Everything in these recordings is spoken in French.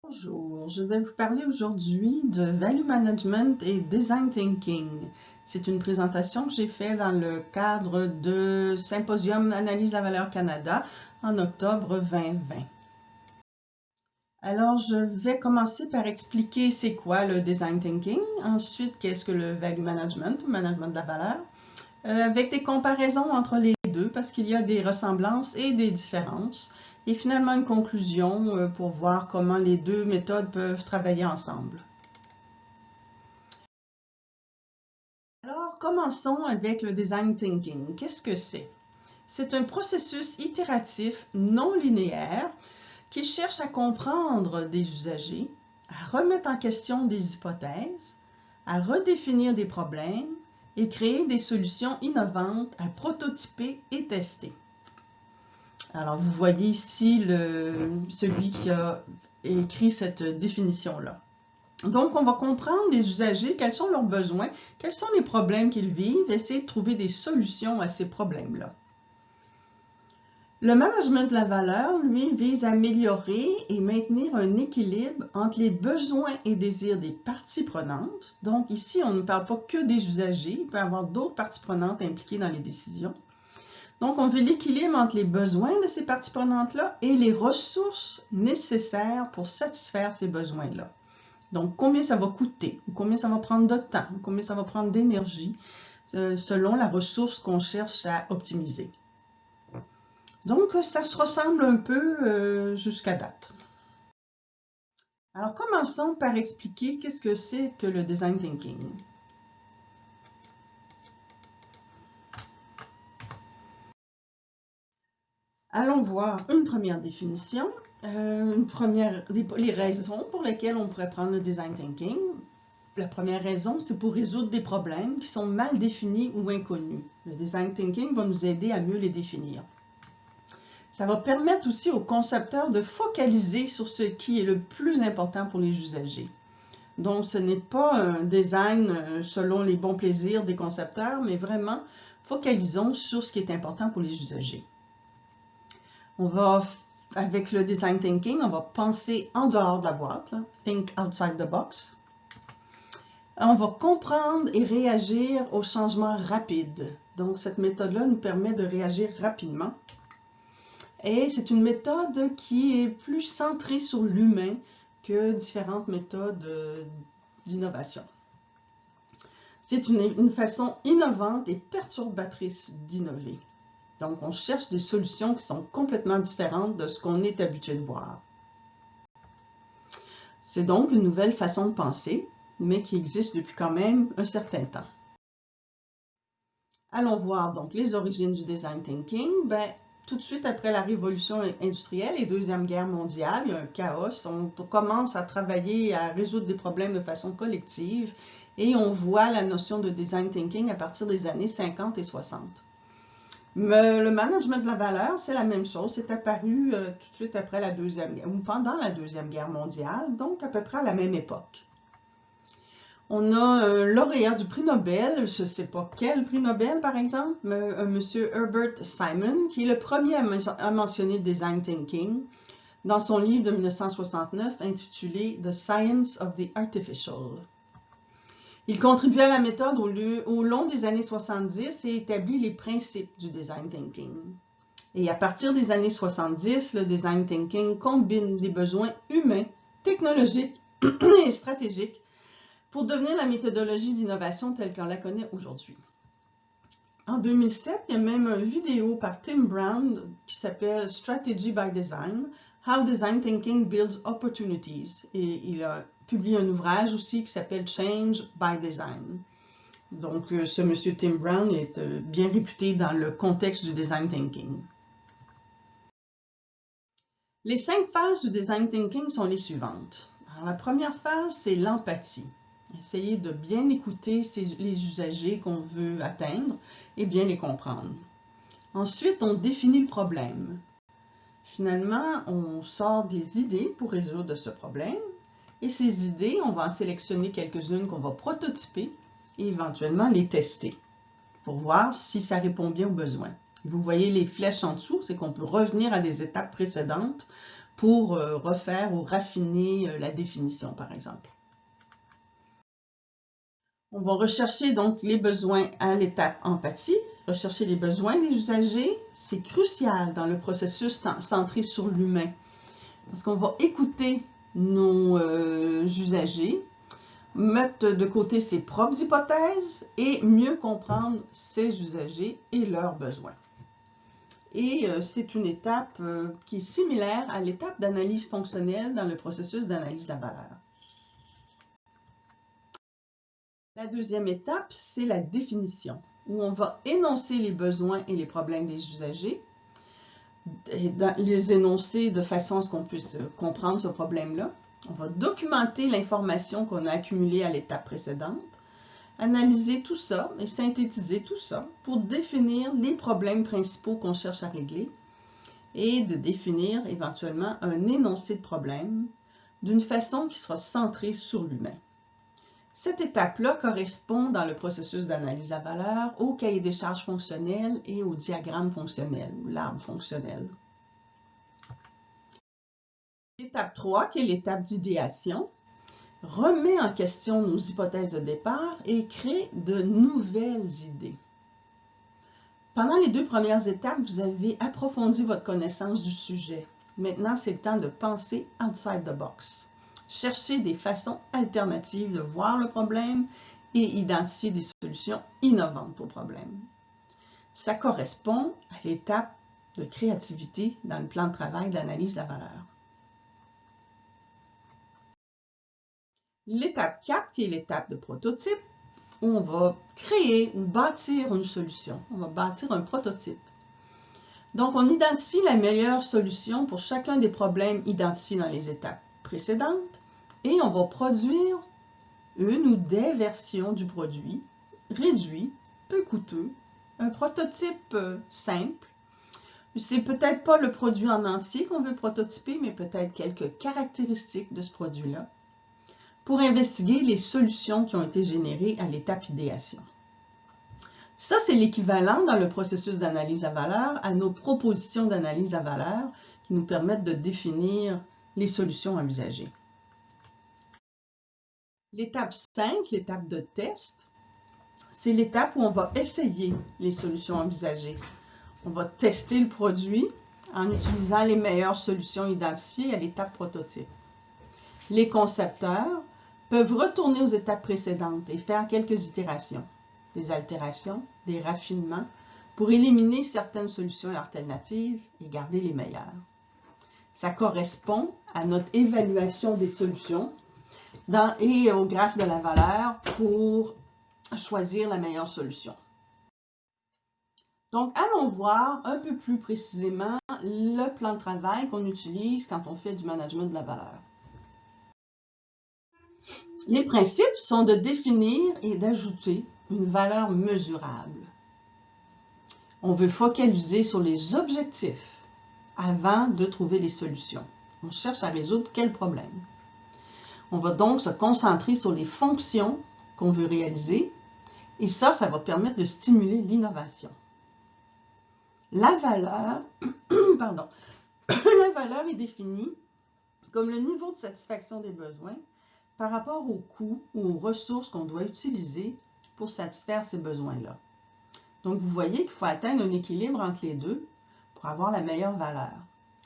Bonjour, je vais vous parler aujourd'hui de Value Management et Design Thinking. C'est une présentation que j'ai faite dans le cadre de Symposium Analyse la valeur Canada en octobre 2020. Alors, je vais commencer par expliquer c'est quoi le Design Thinking, ensuite qu'est-ce que le Value Management, le management de la valeur, avec des comparaisons entre les deux parce qu'il y a des ressemblances et des différences. Et finalement, une conclusion pour voir comment les deux méthodes peuvent travailler ensemble. Alors, commençons avec le design thinking. Qu'est-ce que c'est? C'est un processus itératif non linéaire qui cherche à comprendre des usagers, à remettre en question des hypothèses, à redéfinir des problèmes et créer des solutions innovantes à prototyper et tester. Alors, vous voyez ici celui qui a écrit cette définition-là. Donc, on va comprendre des usagers, quels sont leurs besoins, quels sont les problèmes qu'ils vivent, essayer de trouver des solutions à ces problèmes-là. Le management de la valeur, lui, vise à améliorer et maintenir un équilibre entre les besoins et désirs des parties prenantes. Donc, ici, on ne parle pas que des usagers, il peut y avoir d'autres parties prenantes impliquées dans les décisions. Donc, on veut l'équilibre entre les besoins de ces parties prenantes-là et les ressources nécessaires pour satisfaire ces besoins-là. Donc, combien ça va coûter, ou combien ça va prendre de temps, ou combien ça va prendre d'énergie, selon la ressource qu'on cherche à optimiser. Donc, ça se ressemble un peu jusqu'à date. Alors, commençons par expliquer qu'est-ce que c'est que le design thinking. Allons voir une première définition, les raisons pour lesquelles on pourrait prendre le design thinking. La première raison, c'est pour résoudre des problèmes qui sont mal définis ou inconnus. Le design thinking va nous aider à mieux les définir. Ça va permettre aussi aux concepteurs de focaliser sur ce qui est le plus important pour les usagers. Donc, ce n'est pas un design selon les bons plaisirs des concepteurs, mais vraiment, focalisons sur ce qui est important pour les usagers. Avec le design thinking, on va penser en dehors de la boîte, là, think outside the box. On va comprendre et réagir aux changements rapides. Donc, cette méthode-là nous permet de réagir rapidement. Et c'est une méthode qui est plus centrée sur l'humain que différentes méthodes d'innovation. C'est une façon innovante et perturbatrice d'innover. Donc, on cherche des solutions qui sont complètement différentes de ce qu'on est habitué de voir. C'est donc une nouvelle façon de penser, mais qui existe depuis quand même un certain temps. Allons voir donc les origines du design thinking. Tout de suite après la révolution industrielle et Deuxième Guerre mondiale, il y a un chaos. On commence à travailler à résoudre des problèmes de façon collective et on voit la notion de design thinking à partir des années 50 et 60. Mais le management de la valeur, c'est la même chose. C'est apparu tout de suite après la Deuxième Guerre, ou pendant la Deuxième Guerre mondiale, donc à peu près à la même époque. On a un lauréat du prix Nobel, je ne sais pas quel prix Nobel par exemple, mais un monsieur Herbert Simon, qui est le premier à mentionner le design thinking dans son livre de 1969 intitulé The Science of the Artificial. Il contribue à la méthode au long des années 70 et établit les principes du design thinking. Et à partir des années 70, le design thinking combine des besoins humains, technologiques et stratégiques pour devenir la méthodologie d'innovation telle qu'on la connaît aujourd'hui. En 2007, il y a même une vidéo par Tim Brown qui s'appelle Strategy by Design, How Design Thinking Builds Opportunities. Et il a publié un ouvrage aussi qui s'appelle Change by Design. Donc, ce monsieur Tim Brown est bien réputé dans le contexte du design thinking. Les 5 phases du design thinking sont les suivantes. Alors, la première phase, c'est l'empathie. Essayer de bien écouter les usagers qu'on veut atteindre et bien les comprendre. Ensuite, on définit le problème. Finalement, on sort des idées pour résoudre ce problème. Et ces idées, on va en sélectionner quelques-unes qu'on va prototyper et éventuellement les tester pour voir si ça répond bien aux besoins. Vous voyez les flèches en dessous, c'est qu'on peut revenir à des étapes précédentes pour refaire ou raffiner la définition, par exemple. On va rechercher donc les besoins à l'étape empathie. Rechercher les besoins des usagers, c'est crucial dans le processus centré sur l'humain. Parce qu'on va écouter nos usagers, mettre de côté ses propres hypothèses et mieux comprendre ses usagers et leurs besoins. Et c'est une étape qui est similaire à l'étape d'analyse fonctionnelle dans le processus d'analyse de la valeur. La deuxième étape, c'est la définition, où on va énoncer les besoins et les problèmes des usagers, et les énoncer de façon à ce qu'on puisse comprendre ce problème-là. On va documenter l'information qu'on a accumulée à l'étape précédente, analyser tout ça et synthétiser tout ça pour définir les problèmes principaux qu'on cherche à régler et de définir éventuellement un énoncé de problème d'une façon qui sera centrée sur l'humain. Cette étape-là correspond dans le processus d'analyse à valeur au cahier des charges fonctionnel et au diagramme fonctionnel, ou l'arbre fonctionnel. L'étape 3, qui est l'étape d'idéation, remet en question nos hypothèses de départ et crée de nouvelles idées. Pendant les 2 premières étapes, vous avez approfondi votre connaissance du sujet. Maintenant, c'est le temps de penser outside the box. Chercher des façons alternatives de voir le problème et identifier des solutions innovantes au problème. Ça correspond à l'étape de créativité dans le plan de travail de l'analyse de la valeur. L'étape 4, qui est l'étape de prototype, où on va créer ou bâtir une solution. On va bâtir un prototype. Donc, on identifie la meilleure solution pour chacun des problèmes identifiés dans les étapes précédentes et on va produire une ou des versions du produit réduit, peu coûteux, un prototype simple. C'est peut-être pas le produit en entier qu'on veut prototyper, mais peut-être quelques caractéristiques de ce produit-là pour investiguer les solutions qui ont été générées à l'étape idéation. Ça, c'est l'équivalent dans le processus d'analyse à valeur à nos propositions d'analyse à valeur qui nous permettent de définir les solutions envisagées. L'étape 5, l'étape de test, c'est l'étape où on va essayer les solutions envisagées. On va tester le produit en utilisant les meilleures solutions identifiées à l'étape prototype. Les concepteurs peuvent retourner aux étapes précédentes et faire quelques itérations, des altérations, des raffinements, pour éliminer certaines solutions alternatives et garder les meilleures. Ça correspond à notre évaluation des solutions et au graphe de la valeur pour choisir la meilleure solution. Donc, allons voir un peu plus précisément le plan de travail qu'on utilise quand on fait du management de la valeur. Les principes sont de définir et d'ajouter une valeur mesurable. On veut focaliser sur les objectifs avant de trouver les solutions. On cherche à résoudre quel problème. On va donc se concentrer sur les fonctions qu'on veut réaliser et ça va permettre de stimuler l'innovation. La valeur, la valeur est définie comme le niveau de satisfaction des besoins par rapport aux coûts ou aux ressources qu'on doit utiliser pour satisfaire ces besoins-là. Donc, vous voyez qu'il faut atteindre un équilibre entre les deux pour avoir la meilleure valeur.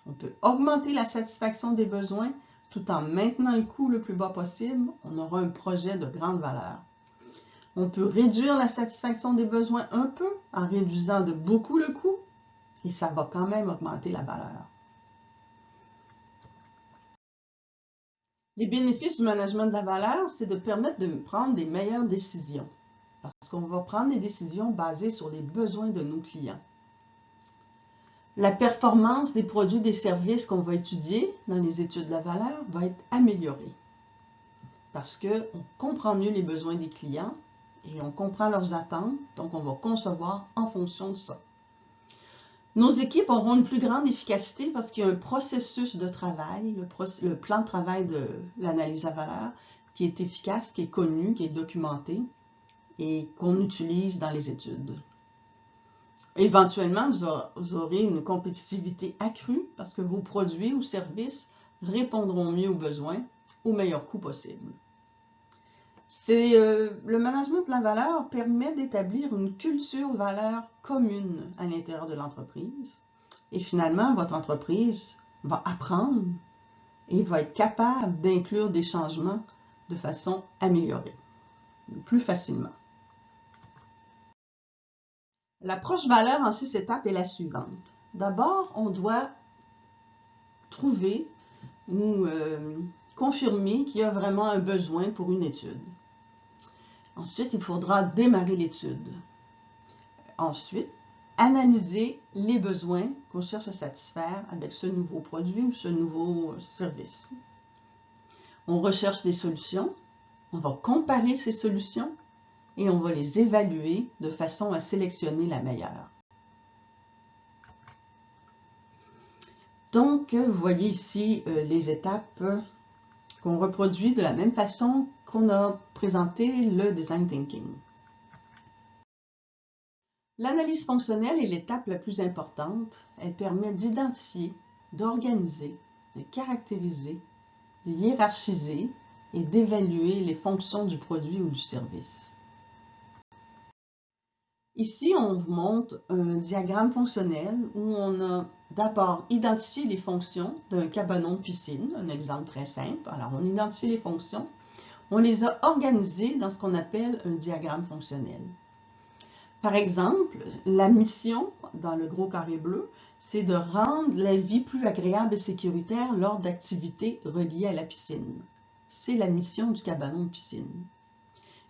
On peut augmenter la satisfaction des besoins tout en maintenant le coût le plus bas possible. On aura un projet de grande valeur. On peut réduire la satisfaction des besoins un peu en réduisant de beaucoup le coût et ça va quand même augmenter la valeur. Les bénéfices du management de la valeur, c'est de permettre de prendre des meilleures décisions parce qu'on va prendre des décisions basées sur les besoins de nos clients. La performance des produits et des services qu'on va étudier dans les études de la valeur va être améliorée parce qu'on comprend mieux les besoins des clients et on comprend leurs attentes, donc on va concevoir en fonction de ça. Nos équipes auront une plus grande efficacité parce qu'il y a un processus de travail, le plan de travail de l'analyse à valeur, qui est efficace, qui est connu, qui est documenté et qu'on utilise dans les études. Éventuellement, vous aurez une compétitivité accrue parce que vos produits ou services répondront mieux aux besoins au meilleur coût possible. Le management de la valeur permet d'établir une culture valeur commune à l'intérieur de l'entreprise. Et finalement, votre entreprise va apprendre et va être capable d'inclure des changements de façon améliorée, plus facilement. L'approche valeur en 6 étapes est la suivante. D'abord, on doit trouver ou confirmer qu'il y a vraiment un besoin pour une étude. Ensuite, il faudra démarrer l'étude. Ensuite, analyser les besoins qu'on cherche à satisfaire avec ce nouveau produit ou ce nouveau service. On recherche des solutions, on va comparer ces solutions et on va les évaluer de façon à sélectionner la meilleure. Donc, vous voyez ici les étapes qu'on reproduit de la même façon qu'on a présenté le design thinking. L'analyse fonctionnelle est l'étape la plus importante. Elle permet d'identifier, d'organiser, de caractériser, de hiérarchiser et d'évaluer les fonctions du produit ou du service. Ici, on vous montre un diagramme fonctionnel où on a d'abord identifié les fonctions d'un cabanon de piscine, un exemple très simple. Alors, on identifie les fonctions, on les a organisées dans ce qu'on appelle un diagramme fonctionnel. Par exemple, la mission dans le gros carré bleu, c'est de rendre la vie plus agréable et sécuritaire lors d'activités reliées à la piscine. C'est la mission du cabanon de piscine.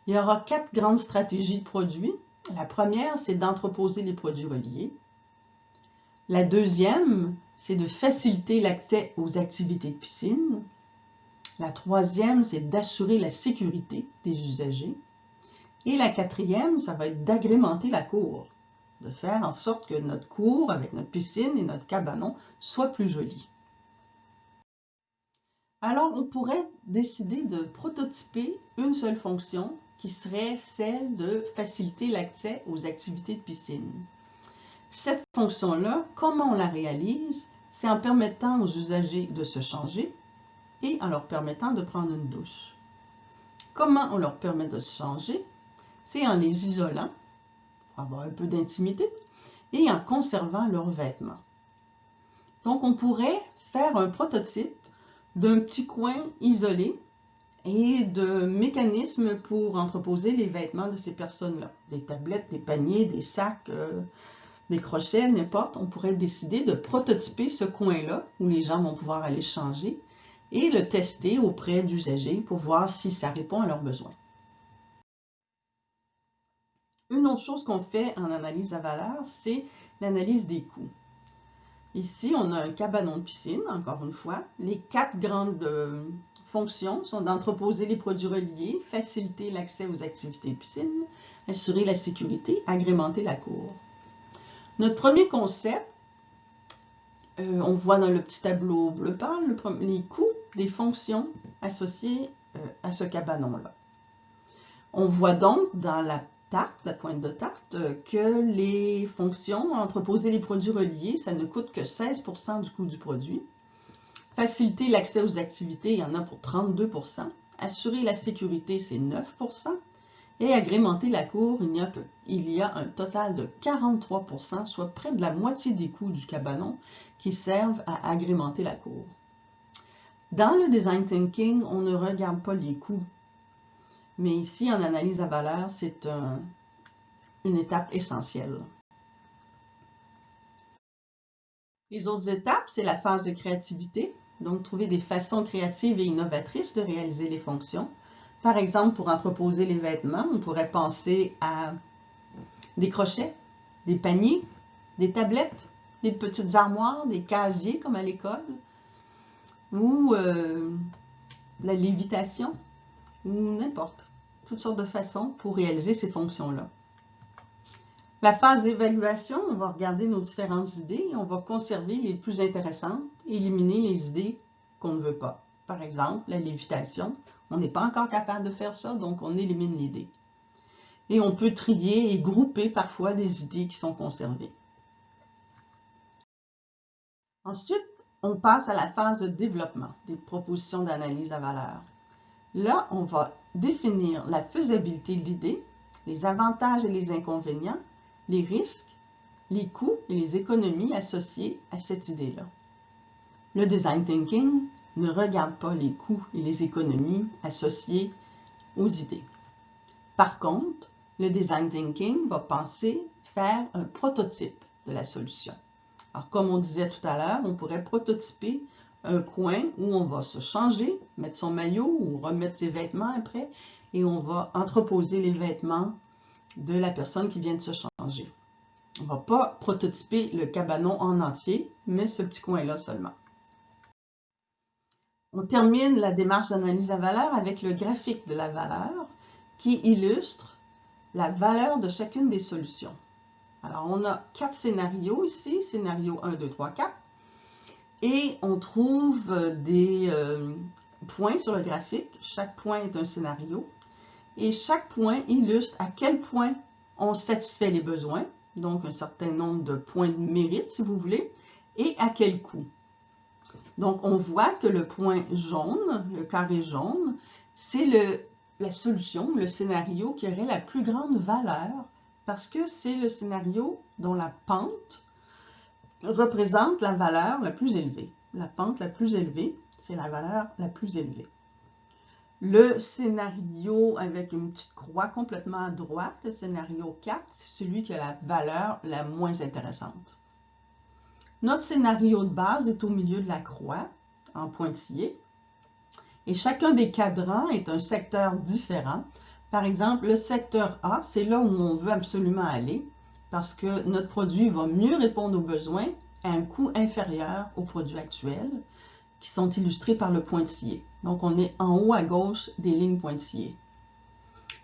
Il y aura 4 grandes stratégies de produits. La première, c'est d'entreposer les produits reliés. La deuxième, c'est de faciliter l'accès aux activités de piscine. La troisième, c'est d'assurer la sécurité des usagers. Et la quatrième, ça va être d'agrémenter la cour, de faire en sorte que notre cour, avec notre piscine et notre cabanon, soit plus joli. Alors, on pourrait décider de prototyper une seule fonction qui serait celle de faciliter l'accès aux activités de piscine. Cette fonction-là, comment on la réalise? C'est en permettant aux usagers de se changer et en leur permettant de prendre une douche. Comment on leur permet de se changer? C'est en les isolant, pour avoir un peu d'intimité, et en conservant leurs vêtements. Donc, on pourrait faire un prototype d'un petit coin isolé et de mécanismes pour entreposer les vêtements de ces personnes-là. Des tablettes, des paniers, des sacs, des crochets, n'importe. On pourrait décider de prototyper ce coin-là où les gens vont pouvoir aller changer et le tester auprès d'usagers pour voir si ça répond à leurs besoins. Une autre chose qu'on fait en analyse à valeur, c'est l'analyse des coûts. Ici, on a un cabanon de piscine, encore une fois. Les 4 grandes fonctions sont d'entreposer les produits reliés, faciliter l'accès aux activités de piscine, assurer la sécurité, agrémenter la cour. Notre premier concept, on voit dans le petit tableau bleu pâle les coûts des fonctions associées à ce cabanon-là. On voit donc dans la pointe de tarte, que les fonctions, entreposer les produits reliés, ça ne coûte que 16% du coût du produit. Faciliter l'accès aux activités, il y en a pour 32%. Assurer la sécurité, c'est 9%. Et agrémenter la cour, il y a un total de 43%, soit près de la moitié des coûts du cabanon qui servent à agrémenter la cour. Dans le design thinking, on ne regarde pas les coûts. Mais ici, en analyse à valeur, c'est une étape essentielle. Les autres étapes, c'est la phase de créativité, donc trouver des façons créatives et innovatrices de réaliser les fonctions. Par exemple, pour entreposer les vêtements, on pourrait penser à des crochets, des paniers, des tablettes, des petites armoires, des casiers comme à l'école, ou la lévitation, ou n'importe. Toutes sortes de façons pour réaliser ces fonctions-là. La phase d'évaluation, on va regarder nos différentes idées et on va conserver les plus intéressantes et éliminer les idées qu'on ne veut pas. Par exemple, la lévitation, on n'est pas encore capable de faire ça, donc on élimine l'idée. et on peut trier et grouper parfois des idées qui sont conservées. Ensuite, on passe à la phase de développement des propositions d'analyse à valeur. Là, on va définir la faisabilité de l'idée, les avantages et les inconvénients, les risques, les coûts et les économies associées à cette idée-là. Le design thinking ne regarde pas les coûts et les économies associées aux idées. Par contre, le design thinking va penser faire un prototype de la solution. Alors, comme on disait tout à l'heure, on pourrait prototyper un coin où on va se changer, mettre son maillot ou remettre ses vêtements après, et on va entreposer les vêtements de la personne qui vient de se changer. On ne va pas prototyper le cabanon en entier, mais ce petit coin-là seulement. On termine la démarche d'analyse à valeur avec le graphique de la valeur qui illustre la valeur de chacune des solutions. Alors, on a 4 scénarios ici, scénario 1, 2, 3, 4. Et on trouve des points sur le graphique. Chaque point est un scénario. Et chaque point illustre à quel point on satisfait les besoins, donc un certain nombre de points de mérite, si vous voulez, et à quel coût. Donc, on voit que le point jaune, le carré jaune, c'est la solution, le scénario qui aurait la plus grande valeur parce que c'est le scénario dont la pente représente la valeur la plus élevée. La pente la plus élevée, c'est la valeur la plus élevée. Le scénario avec une petite croix complètement à droite, le scénario 4, c'est celui qui a la valeur la moins intéressante. Notre scénario de base est au milieu de la croix, en pointillé, et chacun des cadrans est un secteur différent. Par exemple, le secteur A, c'est là où on veut absolument aller, parce que notre produit va mieux répondre aux besoins à un coût inférieur aux produits actuels, qui sont illustrés par le pointillé. Donc, on est en haut à gauche des lignes pointillées.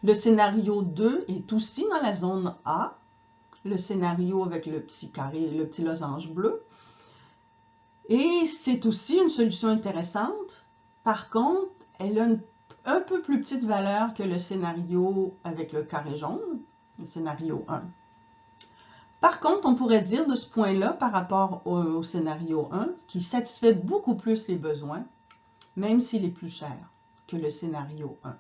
Le scénario 2 est aussi dans la zone A, le scénario avec le petit carré, le petit losange bleu. Et c'est aussi une solution intéressante. Par contre, elle a un peu plus petite valeur que le scénario avec le carré jaune, le scénario 1. Par contre, on pourrait dire de ce point-là, par rapport au scénario 1, qu'il satisfait beaucoup plus les besoins, même s'il est plus cher que le scénario 1.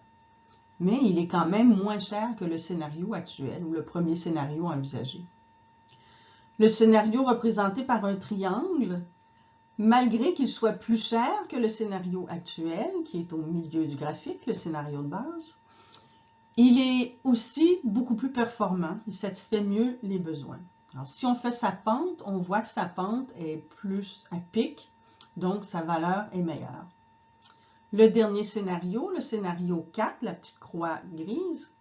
Mais il est quand même moins cher que le scénario actuel ou le premier scénario envisagé. Le scénario représenté par un triangle, malgré qu'il soit plus cher que le scénario actuel, qui est au milieu du graphique, le scénario de base, il est aussi beaucoup plus performant, il satisfait mieux les besoins. Alors, si on fait sa pente, on voit que sa pente est plus à pic, donc sa valeur est meilleure. Le dernier scénario, le scénario 4, la petite croix grise,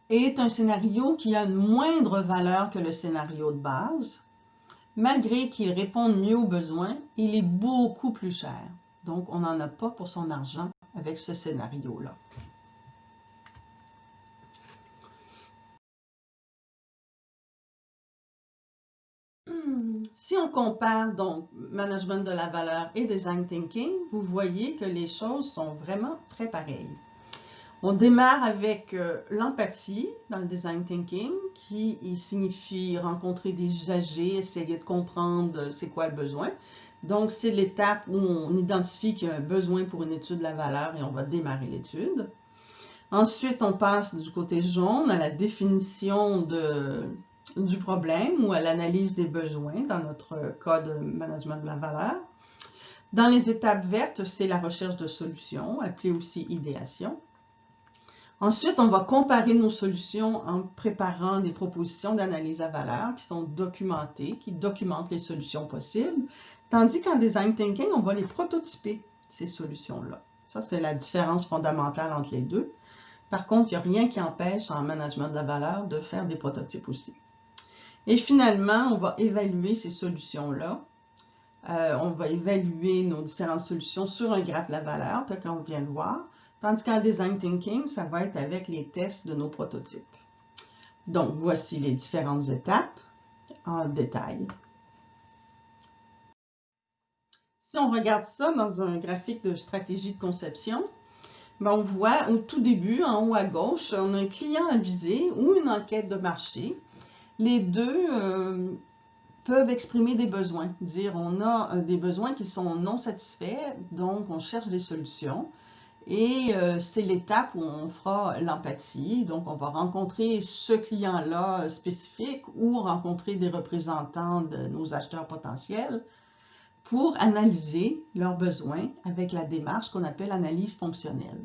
est un scénario qui a une moindre valeur que le scénario de base. Malgré qu'il réponde mieux aux besoins, il est beaucoup plus cher. Donc, on n'en a pas pour son argent avec ce scénario-là. Si on compare donc management de la valeur et design thinking, vous voyez que les choses sont vraiment très pareilles. On démarre avec l'empathie dans le design thinking, qui signifie rencontrer des usagers, essayer de comprendre c'est quoi le besoin. Donc, c'est l'étape où on identifie qu'il y a un besoin pour une étude de la valeur et on va démarrer l'étude. Ensuite, on passe du côté jaune à la définition du problème ou à l'analyse des besoins dans notre cas de management de la valeur. Dans les étapes vertes, c'est la recherche de solutions, appelée aussi idéation. Ensuite, on va comparer nos solutions en préparant des propositions d'analyse à valeur qui sont documentées, qui documentent les solutions possibles, tandis qu'en design thinking, on va les prototyper, ces solutions-là. Ça, c'est la différence fondamentale entre les deux. Par contre, il n'y a rien qui empêche en management de la valeur de faire des prototypes aussi. Et finalement, on va évaluer ces solutions-là. On va évaluer nos différentes solutions sur un graphe de la valeur, tel qu'on vient de voir. Tandis qu'en design thinking, ça va être avec les tests de nos prototypes. Donc, voici les différentes étapes en détail. Si on regarde ça dans un graphique de stratégie de conception, Ben, on voit au tout début, en haut à gauche, on a un client à viser ou une enquête de marché. Les deux peuvent exprimer des besoins, dire on a des besoins qui sont non satisfaits, donc on cherche des solutions. Et c'est l'étape où on fera l'empathie. Donc, on va rencontrer ce client-là spécifique ou rencontrer des représentants de nos acheteurs potentiels pour analyser leurs besoins avec la démarche qu'on appelle analyse fonctionnelle.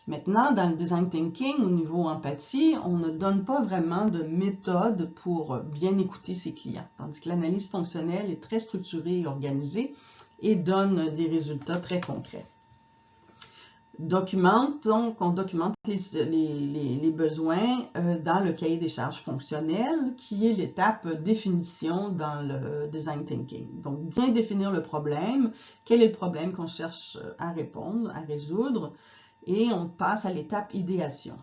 Maintenant, dans le design thinking, au niveau empathie, on ne donne pas vraiment de méthode pour bien écouter ses clients, tandis que l'analyse fonctionnelle est très structurée et organisée et donne des résultats très concrets. Donc on documente les besoins dans le cahier des charges fonctionnel, qui est l'étape définition dans le design thinking. Donc, bien définir le problème, quel est le problème qu'on cherche à répondre, à résoudre, et on passe à l'étape idéation.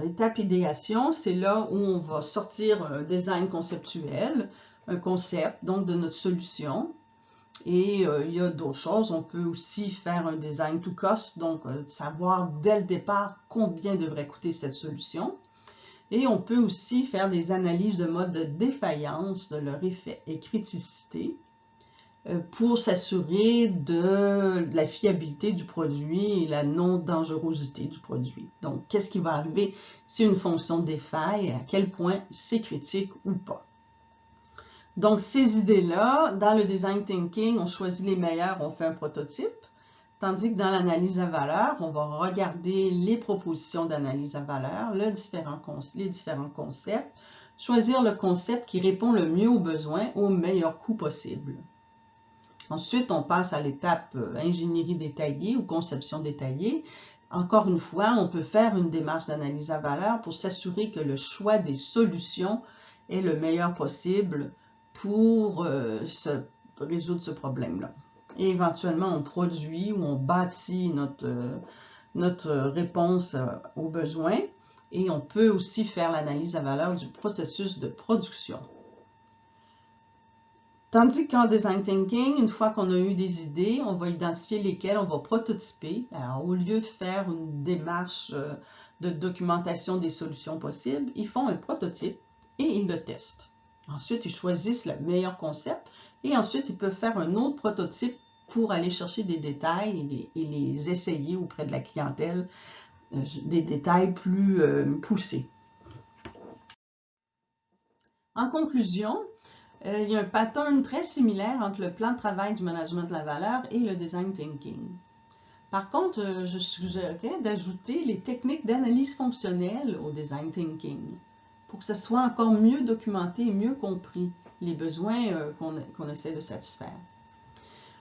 L'étape idéation, c'est là où on va sortir un design conceptuel, un concept, donc de notre solution. Et il y a d'autres choses, on peut aussi faire un design to cost, donc savoir dès le départ combien devrait coûter cette solution. Et on peut aussi faire des analyses de mode de défaillance, de leur effet et criticité, pour s'assurer de la fiabilité du produit et la non-dangerosité du produit. Donc, qu'est-ce qui va arriver si une fonction défaille, à quel point c'est critique ou pas. Donc, ces idées-là, dans le design thinking, on choisit les meilleures, on fait un prototype, tandis que dans l'analyse à valeur, on va regarder les propositions d'analyse à valeur, les différents concepts, choisir le concept qui répond le mieux aux besoins au meilleur coût possible. Ensuite, on passe à l'étape ingénierie détaillée ou conception détaillée. Encore une fois, on peut faire une démarche d'analyse à valeur pour s'assurer que le choix des solutions est le meilleur possible pour résoudre ce problème-là. Et éventuellement, on produit ou on bâtit notre réponse aux besoins et on peut aussi faire l'analyse à valeur du processus de production. Tandis qu'en design thinking, une fois qu'on a eu des idées, on va identifier lesquelles on va prototyper. Alors, au lieu de faire une démarche de documentation des solutions possibles, ils font un prototype et ils le testent. Ensuite, ils choisissent le meilleur concept et ensuite, ils peuvent faire un autre prototype pour aller chercher des détails et les essayer auprès de la clientèle, des détails plus poussés. En conclusion, il y a un pattern très similaire entre le plan de travail du management de la valeur et le design thinking. Par contre, je suggérerais d'ajouter les techniques d'analyse fonctionnelle au design thinking pour que ce soit encore mieux documenté et mieux compris les besoins qu'on essaie de satisfaire.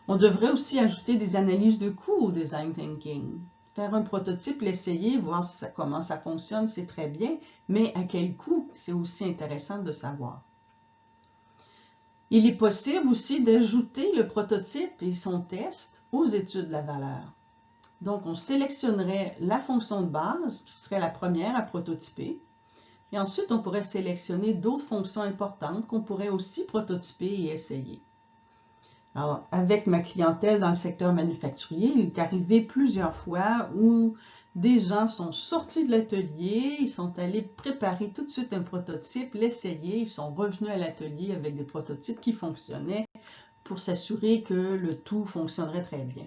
On devrait aussi ajouter des analyses de coûts au design thinking. Faire un prototype, l'essayer, voir comment ça fonctionne, c'est très bien, mais à quel coût, c'est aussi intéressant de savoir. Il est possible aussi d'ajouter le prototype et son test aux études de la valeur. Donc, on sélectionnerait la fonction de base, qui serait la première à prototyper, et ensuite, on pourrait sélectionner d'autres fonctions importantes qu'on pourrait aussi prototyper et essayer. Alors, avec ma clientèle dans le secteur manufacturier, il est arrivé plusieurs fois où des gens sont sortis de l'atelier, ils sont allés préparer tout de suite un prototype, l'essayer, ils sont revenus à l'atelier avec des prototypes qui fonctionnaient pour s'assurer que le tout fonctionnerait très bien.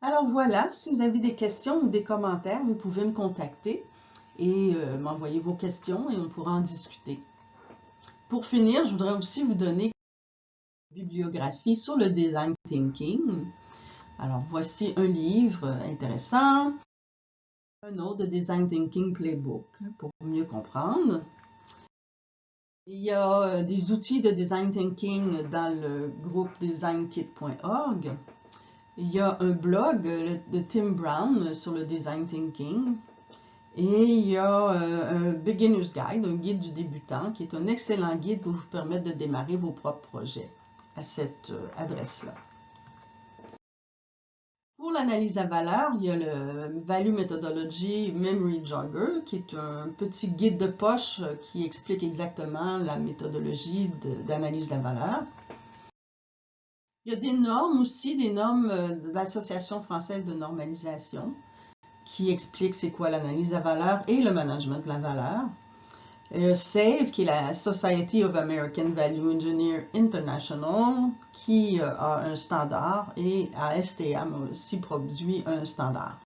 Alors voilà, si vous avez des questions ou des commentaires, vous pouvez me contacter et m'envoyer vos questions et on pourra en discuter. Pour finir, je voudrais aussi vous donner une bibliographie sur le design thinking. Alors, voici un livre intéressant, un autre Design Thinking Playbook pour mieux comprendre. Il y a des outils de Design Thinking dans le groupe designkit.org. Il y a un blog de Tim Brown sur le Design Thinking. Et il y a un Beginner's Guide, un guide du débutant, qui est un excellent guide pour vous permettre de démarrer vos propres projets à cette adresse-là. Pour l'analyse à valeur, il y a le Value Methodology Memory Jogger, qui est un petit guide de poche qui explique exactement la méthodologie d'analyse de la valeur. Il y a des normes aussi, des normes de l'Association française de normalisation qui expliquent c'est quoi l'analyse de la valeur et le management de la valeur. SAVE, qui est la Society of American Value Engineer International, qui a un standard, et ASTM a aussi produit un standard.